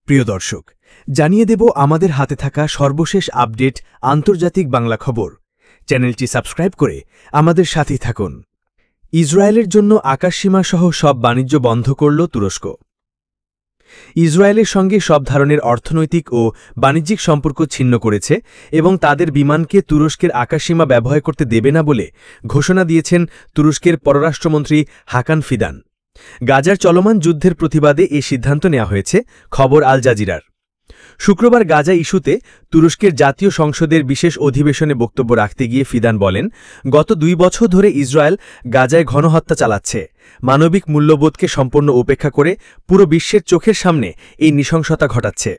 প্রিয় দর্শক, জানিয়ে দেব আমাদের হাতে থাকা সর্বশেষ আপডেট আন্তর্জাতিক বাংলা খবর। চ্যানেলটি সাবস্ক্রাইব করে আমাদের সাথেই থাকুন। ইসরায়েলের জন্য আকাশসীমা সহ সব বাণিজ্য বন্ধ করল তুরস্ক। ইসরায়েলের সঙ্গে সব ধরনের অর্থনৈতিক ও বাণিজ্যিক সম্পর্ক ছিন্ন করেছে এবং তাদের বিমানকে তুরস্কের আকাশসীমা ব্যবহার করতে দেবে না বলে ঘোষণা দিয়েছেন তুরস্কের পররাষ্ট্রমন্ত্রী হাকান ফিদান। গাজার চলমান যুদ্ধের প্রতিবাদে এ সিদ্ধান্ত নেওয়া হয়েছে, খবর আল জাজিরার। শুক্রবার গাজা ইস্যুতে তুরস্কের জাতীয় সংসদের বিশেষ অধিবেশনে বক্তব্য রাখতে গিয়ে ফিদান বলেন, গত 2 বছর ধরে ইসরায়েল গাজায় গণহত্যা চালাচ্ছে। মানবিক মূল্যবোধকে সম্পূর্ণ উপেক্ষা করে পুরো বিশ্বের চোখের সামনে এই নৃশংসতা ঘটাচ্ছে।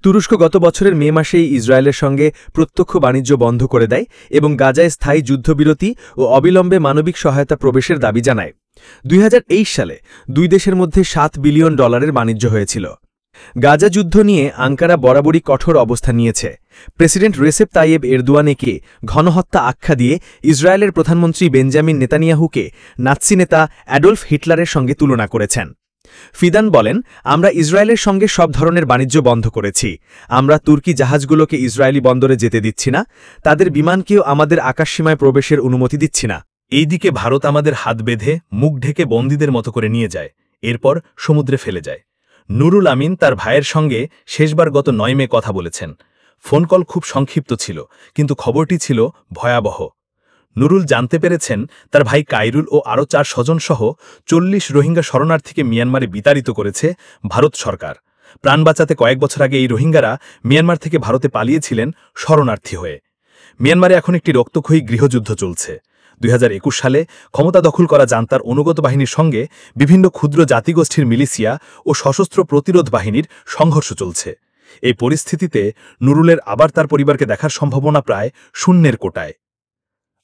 তুরস্ক গত বছরের মে মাসেই ইসরায়েলের সঙ্গে প্রত্যক্ষ বাণিজ্য বন্ধ করে দেয় এবং গাজায় স্থায়ী যুদ্ধবিরতি ও অবিলম্বে মানবিক সহায়তা প্রবেশের দাবি জানায়। 2023 সালে দুই দেশের মধ্যে $7 বিলিয়ন বাণিজ্য হয়েছিল। গাজা যুদ্ধ নিয়ে আঙ্কারা বরাবরই কঠোর অবস্থান নিয়েছে। প্রেসিডেন্ট রেসেপ তাইয়েব এরদোয়ানকে গণহত্যা আখ্যা দিয়ে ইসরায়েলের প্রধানমন্ত্রী বেঞ্জামিন নেতানিয়াহুকে নাৎসি নেতা অ্যাডলফ হিটলারের সঙ্গে তুলনা করেছেন। ফিদান বলেন, আমরা ইসরায়েলের সঙ্গে সব ধরনের বাণিজ্য বন্ধ করেছি। আমরা তুর্কি জাহাজগুলোকে ইসরায়েলি বন্দরে যেতে দিচ্ছি না, তাদের বিমানকেও আমাদের আকাশসীমায় প্রবেশের অনুমতি দিচ্ছি না। এইদিকে ভারত আমাদের হাত বেঁধে মুখ ঢেকে বন্দীদের মতো করে নিয়ে যায়, এরপর সমুদ্রে ফেলে যায়। নুরুল আমিন তার ভাইয়ের সঙ্গে শেষবার গত 9 মে কথা বলেছেন। ফোন কল খুব সংক্ষিপ্ত ছিল, কিন্তু খবরটি ছিল ভয়াবহ। নুরুল জানতে পেরেছেন তার ভাই কাইরুল ও আরও 4 স্বজনসহ 40 রোহিঙ্গা শরণার্থীকে মিয়ানমারে বিতাড়িত করেছে ভারত সরকার। প্রাণ বাঁচাতে কয়েক বছর আগে এই রোহিঙ্গারা মিয়ানমার থেকে ভারতে পালিয়েছিলেন শরণার্থী হয়ে। মিয়ানমারে এখন একটি রক্তক্ষয়ী গৃহযুদ্ধ চলছে। 2021 সালে ক্ষমতা দখল করা জান্তার অনুগত বাহিনীর সঙ্গে বিভিন্ন ক্ষুদ্র জাতিগোষ্ঠীর মিলিশিয়া ও সশস্ত্র প্রতিরোধ বাহিনীর সংঘর্ষ চলছে। এই পরিস্থিতিতে নুরুলের আবার তার পরিবারকে দেখার সম্ভাবনা প্রায় শূন্যের কোটায়।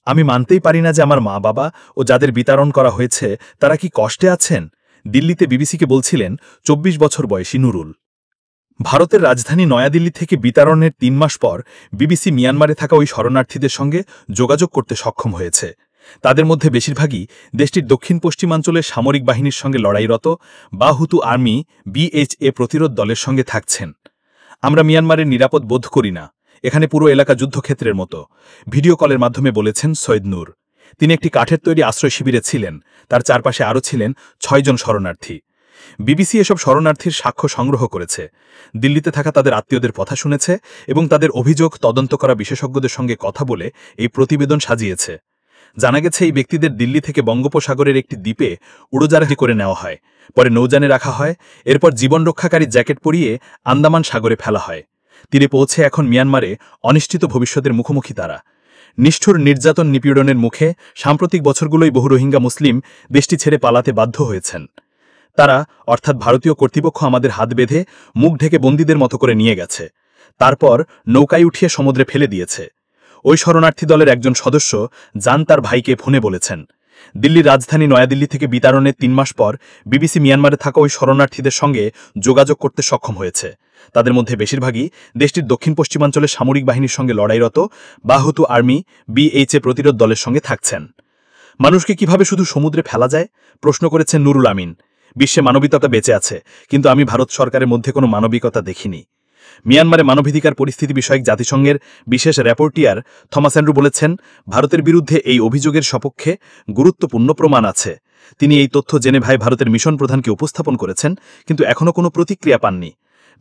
আমি মানতেই পারি না যে আমার মা বাবা ও যাদের বিতাড়ন করা হয়েছে তারা কি কষ্টে আছেন, দিল্লিতে বিবিসিকে বলছিলেন 24 বছর বয়সী নুরুল। ভারতের রাজধানী নয়াদিল্লি থেকে বিতাড়নের 3 মাস পর বিবিসি মিয়ানমারে থাকা ওই শরণার্থীদের সঙ্গে যোগাযোগ করতে সক্ষম হয়েছে। তাদের মধ্যে বেশিরভাগই দেশটির দক্ষিণ পশ্চিমাঞ্চলের সামরিক বাহিনীর সঙ্গে লড়াইরত বা হুতু আর্মি BHA প্রতিরোধ দলের সঙ্গে থাকছেন। আমরা মিয়ানমারের নিরাপদ বোধ করি না, এখানে পুরো এলাকা যুদ্ধক্ষেত্রের মতো, ভিডিও কলের মাধ্যমে বলেছেন সৈয়দ নূর। তিনি একটি কাঠের তৈরি আশ্রয় শিবিরে ছিলেন, তার চারপাশে আরও ছিলেন 6 জন শরণার্থী। বিবিসি এসব শরণার্থীর সাক্ষ্য সংগ্রহ করেছে, দিল্লিতে থাকা তাদের আত্মীয়দের কথা শুনেছে এবং তাদের অভিযোগ তদন্ত করা বিশেষজ্ঞদের সঙ্গে কথা বলে এই প্রতিবেদন সাজিয়েছে। জানা গেছে এই ব্যক্তিদের দিল্লি থেকে বঙ্গোপসাগরের একটি দ্বীপে উড়োজাহাজে করে নেওয়া হয়, পরে নৌযানে রাখা হয়, এরপর জীবন রক্ষাকারী জ্যাকেট পরিয়ে আন্দামান সাগরে ফেলা হয়। তীরে পৌঁছে এখন মিয়ানমারে অনিশ্চিত ভবিষ্যতের মুখোমুখি তারা। নিষ্ঠুর নির্যাতন নিপীড়নের মুখে সাম্প্রতিক বছরগুলোই বহু রোহিঙ্গা মুসলিম দেশটি ছেড়ে পালাতে বাধ্য হয়েছেন। তারা অর্থাৎ ভারতীয় কর্তৃপক্ষ আমাদের হাত বেঁধে মুখ ঢেকে বন্দীদের মতো করে নিয়ে গেছে, তারপর নৌকায় উঠিয়ে সমুদ্রে ফেলে দিয়েছে। ওই শরণার্থী দলের একজন সদস্য জান তার ভাইকে ফোনে বলেছেন। দিল্লির রাজধানী নয়াদিল্লি থেকে বিতাড়নের 3 মাস পর বিবিসি মিয়ানমারে থাকা ওই শরণার্থীদের সঙ্গে যোগাযোগ করতে সক্ষম হয়েছে। তাদের মধ্যে বেশিরভাগই দেশটির দক্ষিণ পশ্চিমাঞ্চলের সামরিক বাহিনীর সঙ্গে লড়াইরত বা হুতু আর্মি BHA প্রতিরোধ দলের সঙ্গে থাকছেন। মানুষকে কিভাবে শুধু সমুদ্রে ফেলা যায়, প্রশ্ন করেছেন নুরুল আমিন। বিশ্বে মানবিকতা বেঁচে আছে, কিন্তু আমি ভারত সরকারের মধ্যে কোনো মানবিকতা দেখিনি। মিয়ানমারে মানবাধিকার পরিস্থিতি বিষয়ক জাতিসংঘের বিশেষ র্যাপোর্টিয়ার থমাস অ্যান্ড্রু বলেছেন, ভারতের বিরুদ্ধে এই অভিযোগের সপক্ষে গুরুত্বপূর্ণ প্রমাণ আছে। তিনি এই তথ্য জেনেভায় ভারতের মিশন প্রধানকে উপস্থাপন করেছেন, কিন্তু এখনও কোনো প্রতিক্রিয়া পাননি।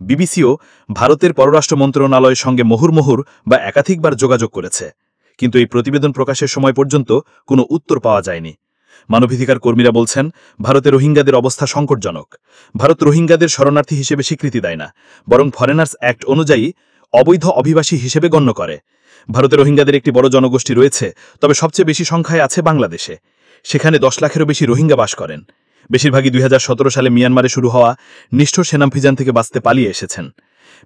বিবিসিও ভারতের পররাষ্ট্র মন্ত্রণালয়ের সঙ্গে মুহুর্মুহুর বা একাধিকবার যোগাযোগ করেছে, কিন্তু এই প্রতিবেদন প্রকাশের সময় পর্যন্ত কোনো উত্তর পাওয়া যায়নি। মানবাধিকার কর্মীরা বলছেন, ভারতে রোহিঙ্গাদের অবস্থা সংকটজনক। ভারত রোহিঙ্গাদের শরণার্থী হিসেবে স্বীকৃতি দেয় না, বরং ফরেনার্স অ্যাক্ট অনুযায়ী অবৈধ অভিবাসী হিসেবে গণ্য করে। ভারতে রোহিঙ্গাদের একটি বড় জনগোষ্ঠী রয়েছে, তবে সবচেয়ে বেশি সংখ্যায় আছে বাংলাদেশে। সেখানে 10 লাখেরও বেশি রোহিঙ্গা বাস করেন। বেশিরভাগই 2017 সালে মিয়ানমারে শুরু হওয়া নিষ্ঠুর সেনাভিযান থেকে বাঁচতে পালিয়ে এসেছেন।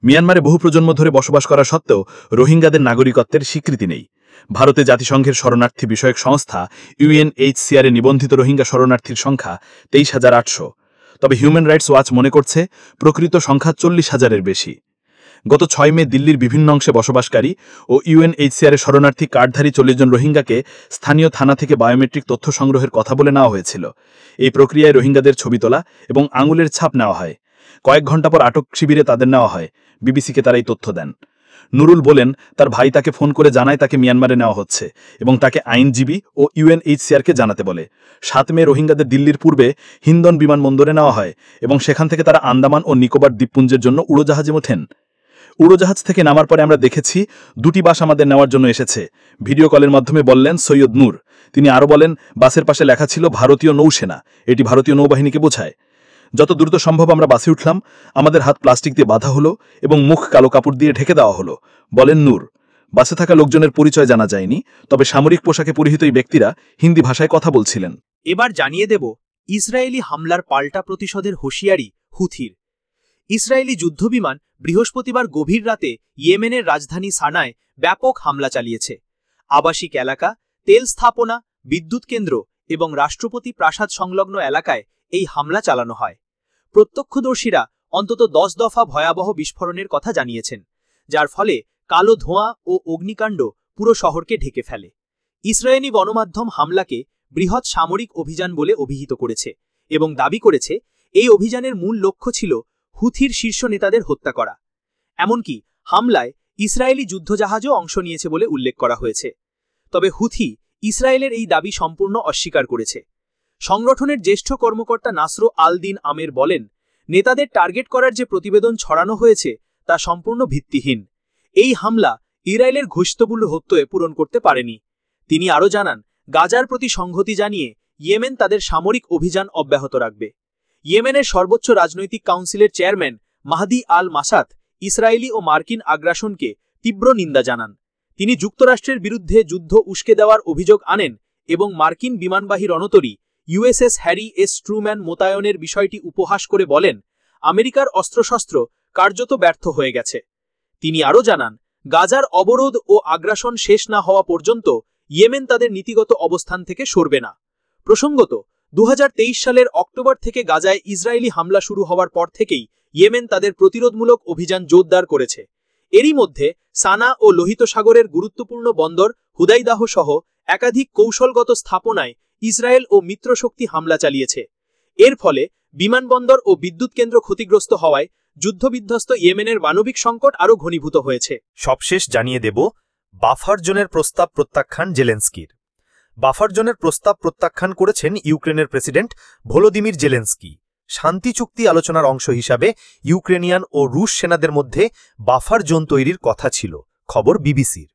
মিয়ানমারে বহু প্রজন্ম ধরে বসবাস করা সত্ত্বেও রোহিঙ্গাদের নাগরিকত্বের স্বীকৃতি নেই। ভারতে জাতিসংঘের শরণার্থী বিষয়ক সংস্থা UNHCR-এ নিবন্ধিত রোহিঙ্গা শরণার্থীর সংখ্যা 23,800, তবে হিউম্যান রাইটস ওয়াচ মনে করছে প্রকৃত সংখ্যা 40,000-এর বেশি। গত 6 মে দিল্লির বিভিন্ন অংশে বসবাসকারী ও UNHCR-এর শরণার্থী কার্ডধারী 40 জন রোহিঙ্গাকে স্থানীয় থানা থেকে বায়োমেট্রিক তথ্য সংগ্রহের কথা বলে নেওয়া হয়েছিল। এই প্রক্রিয়ায় রোহিঙ্গাদের ছবি তোলা এবং আঙুলের ছাপ নেওয়া হয়। কয়েক ঘন্টা পর আটক শিবিরে তাদের নেওয়া হয়। বিবিসিকে তারা এই তথ্য দেন। নুরুল বলেন তার ভাই তাকে ফোন করে জানায় তাকে মিয়ানমারে নেওয়া হচ্ছে এবং তাকে আইনজীবী ও ইউএনএইচসিআরকে জানাতে বলে। 7 মে রোহিঙ্গাদের দিল্লির পূর্বে হিন্দন বিমানবন্দরে নেওয়া হয় এবং সেখান থেকে তারা আন্দামান ও নিকোবর দ্বীপপুঞ্জের জন্য উড়োজাহাজে ওঠেন। উড়োজাহাজ থেকে নামার পরে আমরা দেখেছি 2টি বাস আমাদের নেওয়ার জন্য এসেছে, ভিডিও কলের মাধ্যমে বললেন সৈয়দ নূর। তিনি আরও বলেন বাসের পাশে লেখা ছিল ভারতীয় নৌসেনা, এটি ভারতীয় নৌবাহিনীকে বোঝায়। যত দ্রুত সম্ভব আমরা বাসে উঠলাম, আমাদের হাত প্লাস্টিক দিয়ে বাঁধা হলো এবং মুখ কালো কাপড় দিয়ে ঢেকে দেওয়া হলো, বলেন নূর। বাসে থাকা লোকজনের পরিচয় জানা যায়নি, তবে সামরিক পোশাকে পরিহিত এই ব্যক্তিরা হিন্দি ভাষায় কথা বলছিলেন। এবার জানিয়ে দেব ইসরায়েলি হামলার পাল্টা প্রতিশোধের হুঁশিয়ারি হুথির। ইসরায়েলি যুদ্ধবিমান বৃহস্পতিবার গভীর রাতে ইয়েমেনের রাজধানী সানায় ব্যাপক হামলা চালিয়েছে। আবাসিক এলাকা, তেল স্থাপনা, বিদ্যুৎ কেন্দ্র এবং রাষ্ট্রপতি প্রাসাদ সংলগ্ন এলাকায় এই হামলা চালানো হয়। প্রত্যক্ষদর্শীরা অন্তত 10 দফা ভয়াবহ বিস্ফোরণের কথা জানিয়েছেন, যার ফলে কালো ধোঁয়া ও অগ্নিকাণ্ড পুরো শহরকে ঢেকে ফেলে। ইসরায়েলি গণমাধ্যম হামলাকে বৃহৎ সামরিক অভিযান বলে অভিহিত করেছে এবং দাবি করেছে এই অভিযানের মূল লক্ষ্য ছিল হুথির শীর্ষ নেতাদের হত্যা করা। এমনকি হামলায় ইসরায়েলি যুদ্ধজাহাজও অংশ নিয়েছে বলে উল্লেখ করা হয়েছে। তবে হুথি ইসরায়েলের এই দাবি সম্পূর্ণ অস্বীকার করেছে। সংগঠনের জ্যেষ্ঠ কর্মকর্তা নাসর আল-দিন আমের বলেন, নেতাদের টার্গেট করার যে প্রতিবেদন ছড়ানো হয়েছে তা সম্পূর্ণ ভিত্তিহীন। এই হামলা ইসরায়েলের ঘোষিতমূল্য হত্যে পূরণ করতে পারেনি। তিনি আরও জানান, গাজার প্রতি সংহতি জানিয়ে ইয়েমেন তাদের সামরিক অভিযান অব্যাহত রাখবে। ইয়েমেনের সর্বোচ্চ রাজনৈতিক কাউন্সিলের চেয়ারম্যান মাহদি আল মাসাত ইসরায়েলি ও মার্কিন আগ্রাসনকে তীব্র নিন্দা জানান। তিনি যুক্তরাষ্ট্রের বিরুদ্ধে যুদ্ধ উস্কে দেওয়ার অভিযোগ আনেন এবং মার্কিন বিমানবাহী রণতরী ইউএসএস হ্যারি এস ট্রুম্যান মোতায়েনের বিষয়টি উপহাস করে বলেন, আমেরিকার অস্ত্রশস্ত্র কার্যত ব্যর্থ হয়ে গেছে। তিনি আরও জানান, গাজার অবরোধ ও আগ্রাসন শেষ না হওয়া পর্যন্ত ইয়েমেন তাদের নীতিগত অবস্থান থেকে সরবে না। প্রসঙ্গত, 2023 সালের অক্টোবর থেকে গাজায় ইসরায়েলি হামলা শুরু হওয়ার পর থেকেই ইয়েমেন তাদের প্রতিরোধমূলক অভিযান জোরদার করেছে। এরই মধ্যে সানা ও লোহিত সাগরের গুরুত্বপূর্ণ বন্দর হুদাইদাহ সহ একাধিক কৌশলগত স্থাপনায় ইসরায়েল ও মিত্রশক্তি হামলা চালিয়েছে। এর ফলে বিমানবন্দর ও বিদ্যুৎ কেন্দ্র ক্ষতিগ্রস্ত হওয়ায় যুদ্ধবিধ্বস্ত ইয়েমেনের মানবিক সংকট আরও ঘনীভূত হয়েছে। সবশেষ জানিয়ে দেব বাফার জোনের প্রস্তাব প্রত্যাখ্যান জেলেনস্কির। বাফার জোনের প্রস্তাব প্রত্যাখ্যান করেছেন ইউক্রেনের প্রেসিডেন্ট ভলোদিমির জেলেনস্কি। শান্তি চুক্তি আলোচনার অংশ হিসাবে ইউক্রেনিয়ান ও রুশ সেনাদের মধ্যে বাফার জোন তৈরির কথা ছিল, খবর বিবিসির।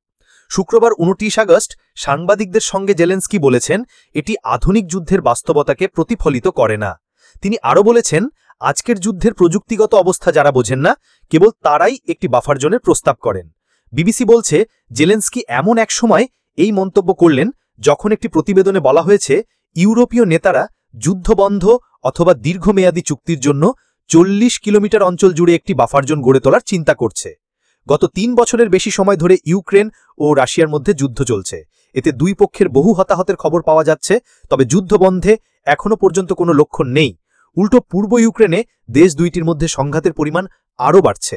শুক্রবার 29 আগস্ট সাংবাদিকদের সঙ্গে জেলেনস্কি বলেছেন, এটি আধুনিক যুদ্ধের বাস্তবতাকে প্রতিফলিত করে না। তিনি আরও বলেছেন, আজকের যুদ্ধের প্রযুক্তিগত অবস্থা যারা বোঝেন না, কেবল তারাই একটি বাফার জোনের প্রস্তাব করেন। বিবিসি বলছে, জেলেনস্কি এমন এক সময় এই মন্তব্য করলেন যখন একটি প্রতিবেদনে বলা হয়েছে ইউরোপীয় নেতারা যুদ্ধবন্ধ অথবা দীর্ঘমেয়াদী চুক্তির জন্য 40 কিলোমিটার অঞ্চল জুড়ে একটি বাফার জোন গড়ে তোলার চিন্তা করছে। গত 3 বছরের বেশি সময় ধরে ইউক্রেন ও রাশিয়ার মধ্যে যুদ্ধ চলছে। এতে দুই পক্ষের বহু হতাহতের খবর পাওয়া যাচ্ছে, তবে যুদ্ধ বন্ধে এখনো পর্যন্ত কোনো লক্ষণ নেই। উল্টো পূর্ব ইউক্রেনে দেশ দুইটির মধ্যে সংঘাতের পরিমাণ আরও বাড়ছে।